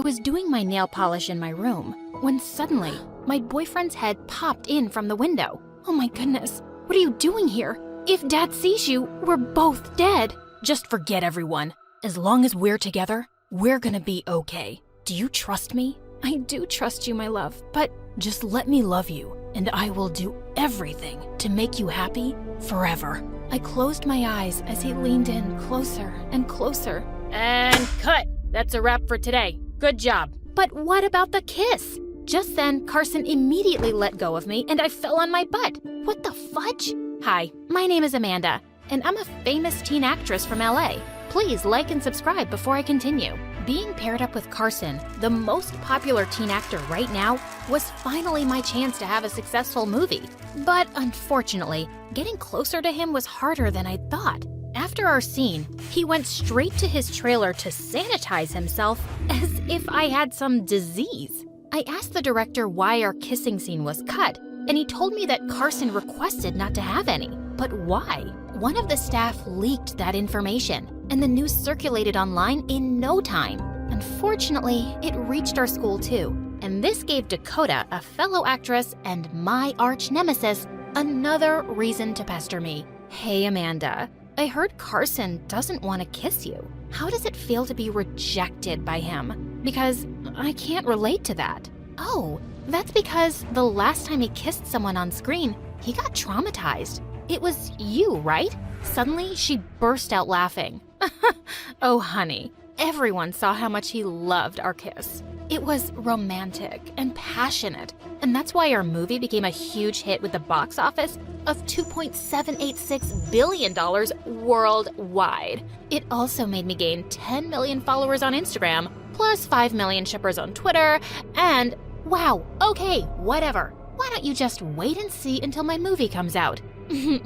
I was doing my nail polish in my room when suddenly my boyfriend's head popped in from the window. Oh my goodness, what are you doing here? If Dad sees you, we're both dead. Just forget everyone. As long as we're together, we're gonna be okay. Do you trust me? I do trust you, my love, but just let me love you, and I will do everything to make you happy forever. I closed my eyes as he leaned in closer and closer. And cut! That's a wrap for today. Good job. But what about the kiss? Just then, Carson immediately let go of me and I fell on my butt. What the fudge? Hi, my name is Amanda, and I'm a famous teen actress from LA. Please like and subscribe before I continue. Being paired up with Carson, the most popular teen actor right now, was finally my chance to have a successful movie. But unfortunately, getting closer to him was harder than I thought. After our scene, he went straight to his trailer to sanitize himself as if I had some disease. I asked the director why our kissing scene was cut, and he told me that Carson requested not to have any. But why? One of the staff leaked that information, and the news circulated online in no time. Unfortunately, it reached our school too, and this gave Dakota, a fellow actress and my arch nemesis, another reason to pester me. Hey Amanda, I heard Carson doesn't want to kiss you. How does it feel to be rejected by him? Because I can't relate to that. Oh, that's because the last time he kissed someone on screen, he got traumatized. It was you, right? Suddenly, she burst out laughing. Oh, honey, everyone saw how much he loved our kiss. It was romantic and passionate, and that's why our movie became a huge hit with the box office of $2.786 billion worldwide. It also made me gain 10 million followers on Instagram, plus 5 million shippers on Twitter, and wow, okay, whatever. Why don't you just wait and see until my movie comes out?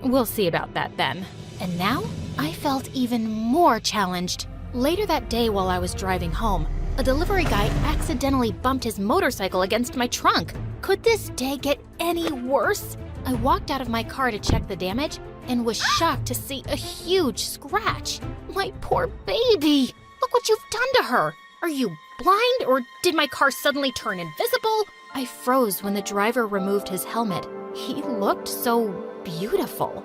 We'll see about that then. And now, I felt even more challenged. Later that day while I was driving home, a delivery guy accidentally bumped his motorcycle against my trunk. Could this day get any worse? I walked out of my car to check the damage and was shocked to see a huge scratch. My poor baby! Look what you've done to her! Are you blind, or did my car suddenly turn invisible? I froze when the driver removed his helmet. He looked so beautiful.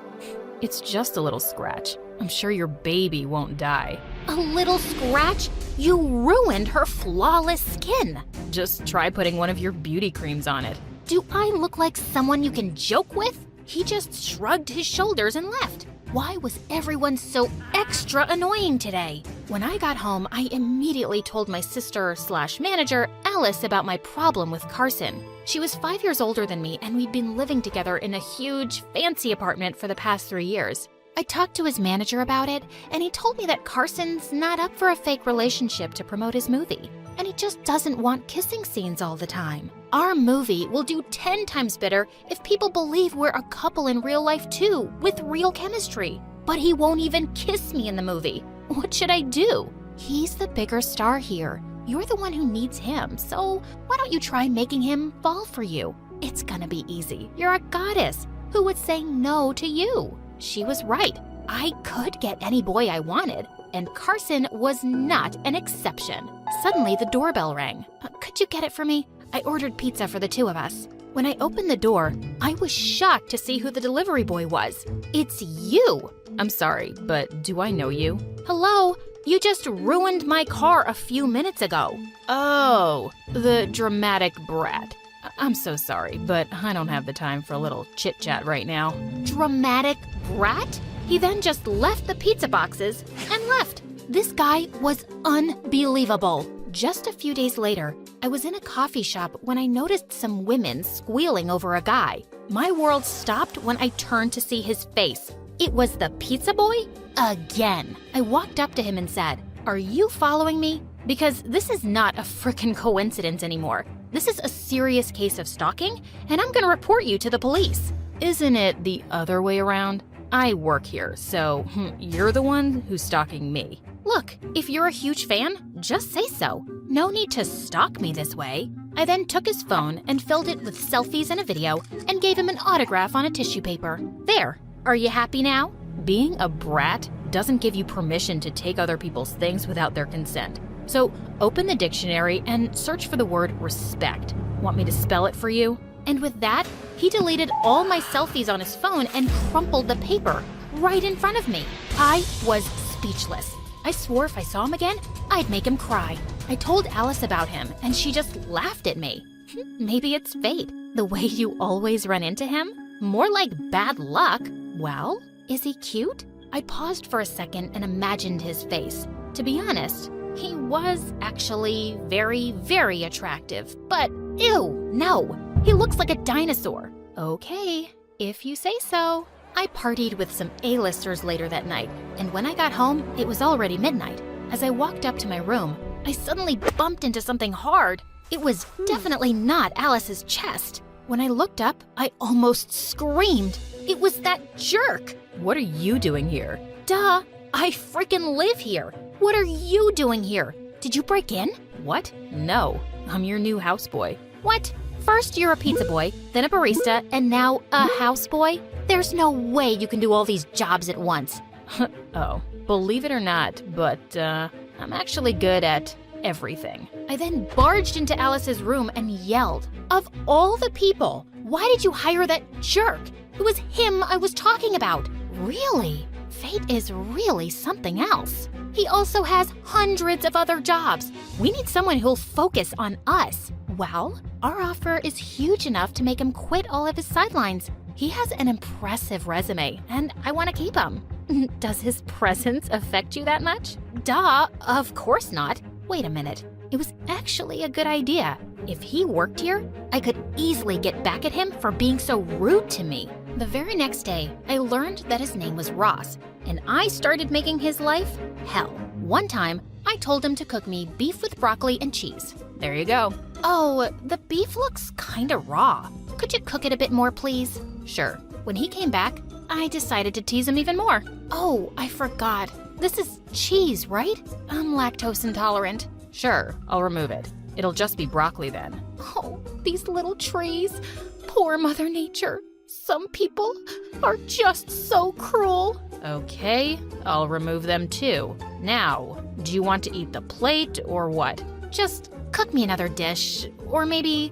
It's just a little scratch. I'm sure your baby won't die. A little scratch? You ruined her flawless skin. Just try putting one of your beauty creams on it. Do I look like someone you can joke with? He just shrugged his shoulders and left. Why was everyone so extra annoying today? When I got home, I immediately told my sister/manager, Alice, about my problem with Carson. She was 5 years older than me, and we'd been living together in a huge, fancy apartment for the past 3 years. I talked to his manager about it, and he told me that Carson's not up for a fake relationship to promote his movie, and he just doesn't want kissing scenes all the time. Our movie will do 10 times better if people believe we're a couple in real life too, with real chemistry. But he won't even kiss me in the movie. What should I do? He's the bigger star here. You're the one who needs him, so why don't you try making him fall for you? It's gonna be easy. You're a goddess. Who would say no to you? She was right. I could get any boy I wanted, and Carson was not an exception. Suddenly, the doorbell rang. Could you get it for me? I ordered pizza for the two of us. When I opened the door, I was shocked to see who the delivery boy was. It's you! I'm sorry, but do I know you? Hello? You just ruined my car a few minutes ago. Oh, the dramatic brat. I'm so sorry, but I don't have the time for a little chit-chat right now. Dramatic brat? He then just left the pizza boxes and left. This guy was unbelievable. Just a few days later, I was in a coffee shop when I noticed some women squealing over a guy. My world stopped when I turned to see his face. It was the pizza boy again. I walked up to him and said, "Are you following me? Because this is not a frickin' coincidence anymore. This is a serious case of stalking, and I'm gonna report you to the police." Isn't it the other way around? I work here, so you're the one who's stalking me. Look, if you're a huge fan, just say so. No need to stalk me this way. I then took his phone and filled it with selfies and a video and gave him an autograph on a tissue paper. There. Are you happy now? Being a brat doesn't give you permission to take other people's things without their consent. So open the dictionary and search for the word respect. Want me to spell it for you? And with that, he deleted all my selfies on his phone and crumpled the paper right in front of me. I was speechless. I swore if I saw him again, I'd make him cry. I told Alice about him, and she just laughed at me. Maybe it's fate, the way you always run into him? More like bad luck. Well, is he cute? I paused for a second and imagined his face. To be honest, he was actually very, very attractive. But ew, no, he looks like a dinosaur. Okay, if you say so. I partied with some A-listers later that night, and when I got home, it was already midnight. As I walked up to my room, I suddenly bumped into something hard. It was definitely not Alice's chest. When I looked up, I almost screamed. It was that jerk. What are you doing here? Duh, I freaking live here. What are you doing here? Did you break in? What? No, I'm your new houseboy. What? First you're a pizza boy, then a barista, and now a houseboy? There's no way you can do all these jobs at once. Oh, believe it or not, but I'm actually good at everything. I then barged into Alice's room and yelled, "Of all the people, why did you hire that jerk? It was him I was talking about." Really? Fate is really something else. He also has hundreds of other jobs. We need someone who'll focus on us. Well, our offer is huge enough to make him quit all of his sidelines. He has an impressive resume, and I want to keep him. Does his presence affect you that much? Duh, of course not. Wait a minute. It was actually a good idea. If he worked here, I could easily get back at him for being so rude to me. The very next day, I learned that his name was Ross, and I started making his life hell. One time, I told him to cook me beef with broccoli and cheese. There you go. Oh, the beef looks kinda raw. Could you cook it a bit more, please? Sure. When he came back, I decided to tease him even more. Oh, I forgot. This is cheese, right? I'm lactose intolerant. Sure, I'll remove it. It'll just be broccoli then. Oh, these little trees. Poor Mother Nature. Some people are just so cruel. Okay, I'll remove them too. Now, do you want to eat the plate or what? Just cook me another dish, or maybe,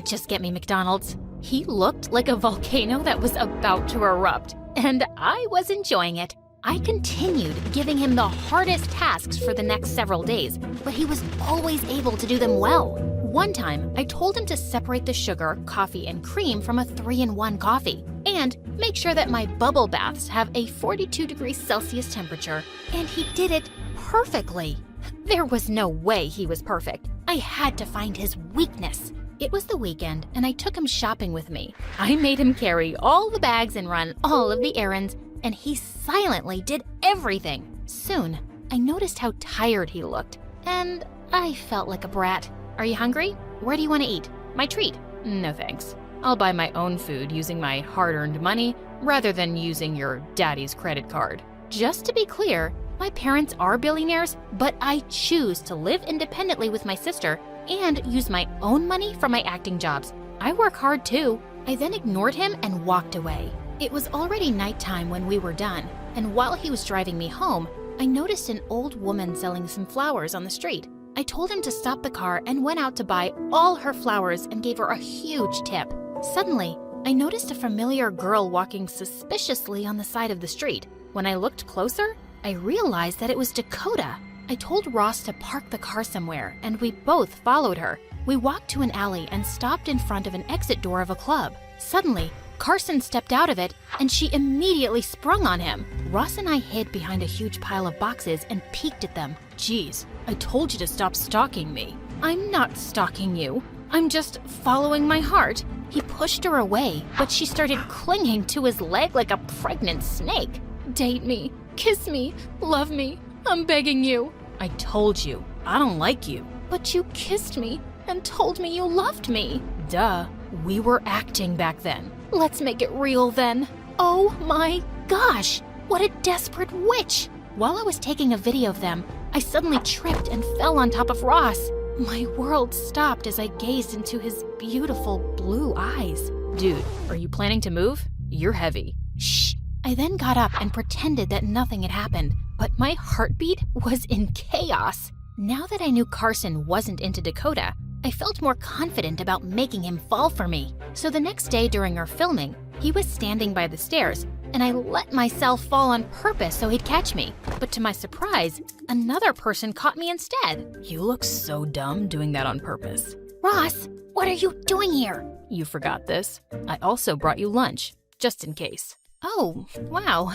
just get me McDonald's. He looked like a volcano that was about to erupt, and I was enjoying it. I continued giving him the hardest tasks for the next several days, but he was always able to do them well. One time, I told him to separate the sugar, coffee, and cream from a 3-in-1 coffee, and make sure that my bubble baths have a 42 degrees Celsius temperature, and he did it perfectly. There was no way he was perfect. I had to find his weakness. It was the weekend, and I took him shopping with me. I made him carry all the bags and run all of the errands, and he silently did everything. Soon, I noticed how tired he looked, and I felt like a brat. Are you hungry? Where do you want to eat? My treat. No thanks. I'll buy my own food using my hard-earned money rather than using your daddy's credit card. Just to be clear, my parents are billionaires, but I choose to live independently with my sister and use my own money for my acting jobs. I work hard too. I then ignored him and walked away. It was already nighttime when we were done, and while he was driving me home, I noticed an old woman selling some flowers on the street. I told him to stop the car and went out to buy all her flowers and gave her a huge tip. Suddenly, I noticed a familiar girl walking suspiciously on the side of the street. When I looked closer, I realized that it was Dakota. I told Ross to park the car somewhere, and we both followed her. We walked to an alley and stopped in front of an exit door of a club. Suddenly, Carson stepped out of it, and she immediately sprung on him. Ross and I hid behind a huge pile of boxes and peeked at them. Geez, I told you to stop stalking me. I'm not stalking you. I'm just following my heart. He pushed her away, but she started clinging to his leg like a pregnant snake. Date me, kiss me, love me. I'm begging you. I told you, I don't like you. But you kissed me and told me you loved me. Duh, we were acting back then. Let's make it real then. Oh my gosh, what a desperate witch. While I was taking a video of them, I suddenly tripped and fell on top of Ross. My world stopped as I gazed into his beautiful blue eyes. Dude, are you planning to move? You're heavy. Shh. I then got up and pretended that nothing had happened, but my heartbeat was in chaos. Now that I knew Carson wasn't into Dakota, I felt more confident about making him fall for me. So the next day during our filming, he was standing by the stairs, and I let myself fall on purpose so he'd catch me. But to my surprise, another person caught me instead. You look so dumb doing that on purpose. Ross, what are you doing here? You forgot this. I also brought you lunch, just in case. Oh, wow.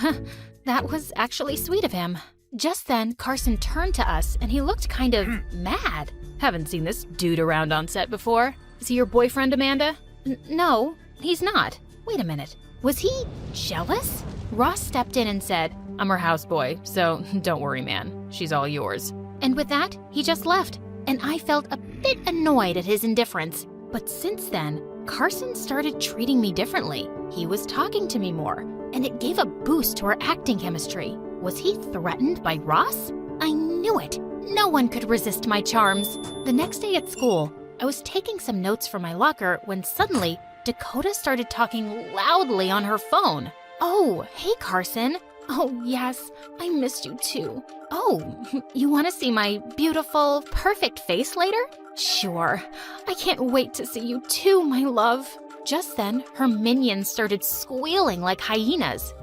That was actually sweet of him. Just then, Carson turned to us and he looked kind of mad. Haven't seen this dude around on set before. Is he your boyfriend, Amanda? No, he's not. Wait a minute. Was he jealous? Ross stepped in and said, I'm her houseboy, so don't worry, man. She's all yours. And with that, he just left. And I felt a bit annoyed at his indifference. But since then, Carson started treating me differently. He was talking to me more, and it gave a boost to our acting chemistry. Was he threatened by Ross? I knew it. No one could resist my charms. The next day at school, I was taking some notes from my locker when suddenly Dakota started talking loudly on her phone. Oh, hey Carson. Oh yes, I missed you too. Oh, you want to see my beautiful, perfect face later? Sure. I can't wait to see you too, my love. Just then, her minions started squealing like hyenas.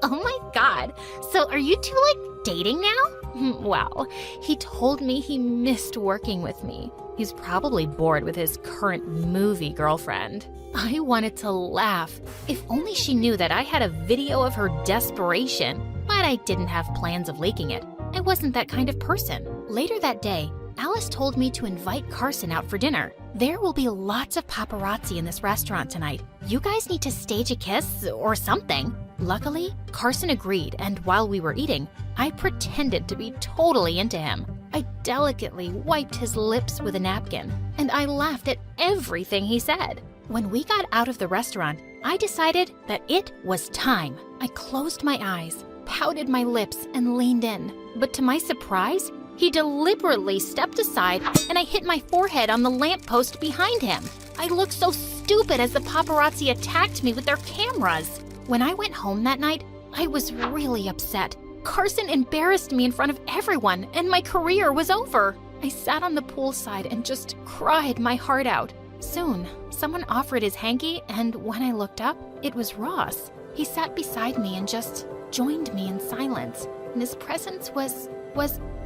Oh my god. So are you two like dating now? Wow. He told me he missed working with me. He's probably bored with his current movie girlfriend. I wanted to laugh. If only she knew that I had a video of her desperation, but I didn't have plans of leaking it. I wasn't that kind of person. Later that day, Alice told me to invite Carson out for dinner. There will be lots of paparazzi in this restaurant tonight. You guys need to stage a kiss or something. Luckily, Carson agreed, and while we were eating, I pretended to be totally into him. I delicately wiped his lips with a napkin, and I laughed at everything he said. When we got out of the restaurant, I decided that it was time. I closed my eyes, pouted my lips, and leaned in. But to my surprise, he deliberately stepped aside and I hit my forehead on the lamppost behind him. I looked so stupid as the paparazzi attacked me with their cameras. When I went home that night, I was really upset. Carson embarrassed me in front of everyone and my career was over. I sat on the poolside and just cried my heart out. Soon, someone offered his hanky and when I looked up, it was Ross. He sat beside me and just joined me in silence. And his presence was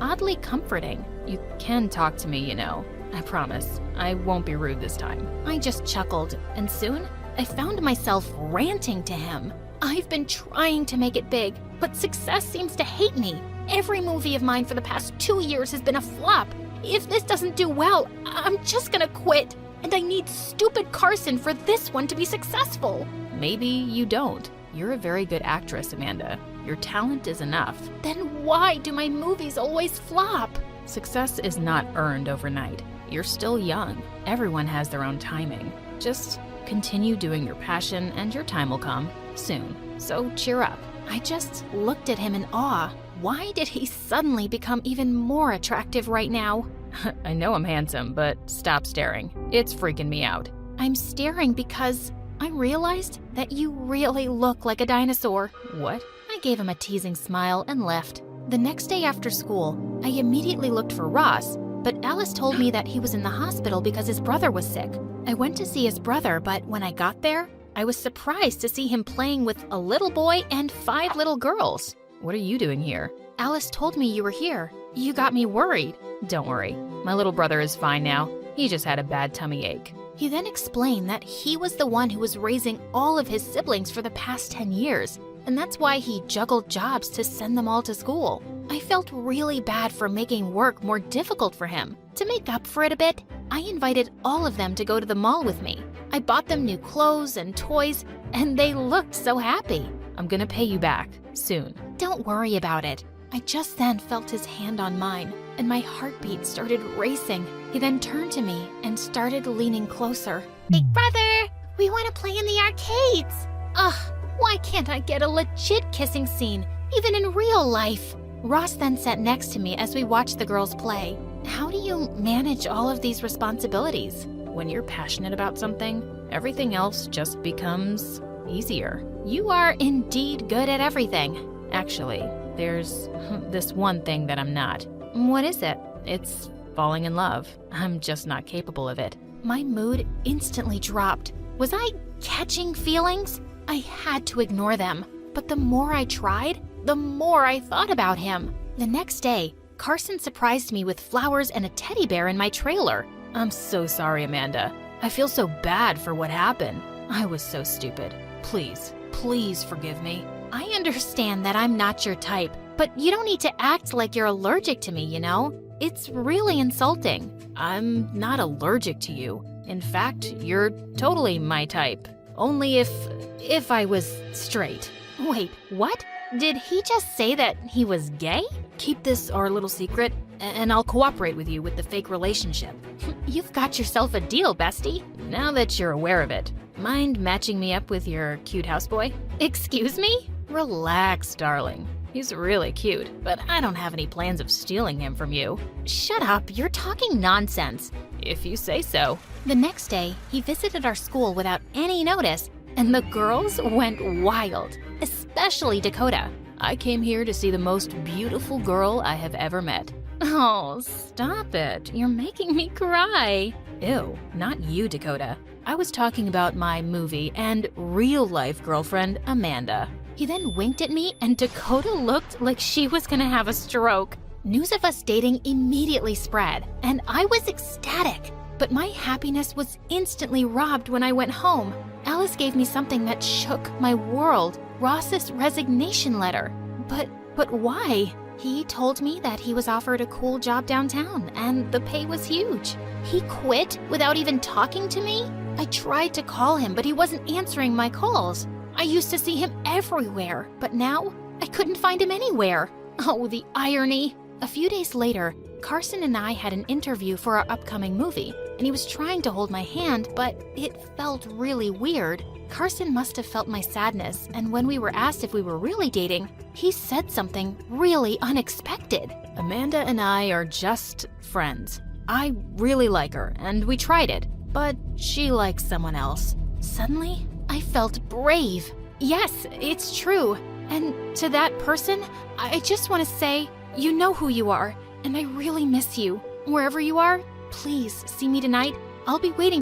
oddly comforting. You can talk to me, you know. I promise. I won't be rude this time. I just chuckled, and soon I found myself ranting to him. I've been trying to make it big, but success seems to hate me. Every movie of mine for the past 2 years has been a flop. If this doesn't do well, I'm just gonna quit. And I need stupid Carson for this one to be successful. Maybe you don't. You're a very good actress, Amanda. Your talent is enough. Then why do my movies always flop? Success is not earned overnight. You're still young. Everyone has their own timing. Just continue doing your passion and your time will come soon. So cheer up. I just looked at him in awe. Why did he suddenly become even more attractive right now? I know I'm handsome, but stop staring. It's freaking me out. I'm staring because I realized that you really look like a dinosaur. What? I gave him a teasing smile and left. The next day after school, I immediately looked for Ross, but Alice told me that he was in the hospital because his brother was sick. I went to see his brother, but when I got there, I was surprised to see him playing with a little boy and 5 little girls. What are you doing here? Alice told me you were here. You got me worried. Don't worry. My little brother is fine now. He just had a bad tummy ache. He then explained that he was the one who was raising all of his siblings for the past 10 years, and that's why he juggled jobs to send them all to school. I felt really bad for making work more difficult for him. To make up for it a bit, I invited all of them to go to the mall with me. I bought them new clothes and toys, and they looked so happy. I'm gonna pay you back soon. Don't worry about it. I just then felt his hand on mine, and my heartbeat started racing. He then turned to me and started leaning closer. Big brother, we want to play in the arcades. Ugh, why can't I get a legit kissing scene, even in real life? Ross then sat next to me as we watched the girls play. How do you manage all of these responsibilities? When you're passionate about something, everything else just becomes easier. You are indeed good at everything. Actually, there's this one thing that I'm not. What is it? It's falling in love. I'm just not capable of it. My mood instantly dropped. Was I catching feelings? I had to ignore them. But the more I tried, the more I thought about him. The next day, Carson surprised me with flowers and a teddy bear in my trailer. I'm so sorry, Amanda. I feel so bad for what happened. I was so stupid. Please forgive me. I understand that I'm not your type, but you don't need to act like you're allergic to me, you know? It's really insulting. I'm not allergic to you. In fact, you're totally my type. Only if I was straight. Wait, what? Did he just say that he was gay? Keep this our little secret, and I'll cooperate with you with the fake relationship. You've got yourself a deal, bestie. Now that you're aware of it, mind matching me up with your cute houseboy? Excuse me? Relax, darling. He's really cute, but I don't have any plans of stealing him from you. Shut up, you're talking nonsense. If you say so. The next day, he visited our school without any notice, and the girls went wild, especially Dakota. I came here to see the most beautiful girl I have ever met. Oh, stop it. You're making me cry. Ew, not you, Dakota. I was talking about my movie and real-life girlfriend, Amanda. He then winked at me, and Dakota looked like she was gonna have a stroke. News of us dating immediately spread, and I was ecstatic. But my happiness was instantly robbed when I went home. Alice gave me something that shook my world, Ross's resignation letter. But why? He told me that he was offered a cool job downtown, and the pay was huge. He quit without even talking to me? I tried to call him, but he wasn't answering my calls. I used to see him everywhere, but now I couldn't find him anywhere. Oh, the irony. A few days later, Carson and I had an interview for our upcoming movie, and he was trying to hold my hand, but it felt really weird. Carson must have felt my sadness, and when we were asked if we were really dating, he said something really unexpected. Amanda and I are just friends. I really like her, and we tried it, but she likes someone else. Suddenly, I felt brave. Yes, it's true. And to that person, I just want to say, you know who you are, and I really miss you. Wherever you are, please see me tonight. I'll be waiting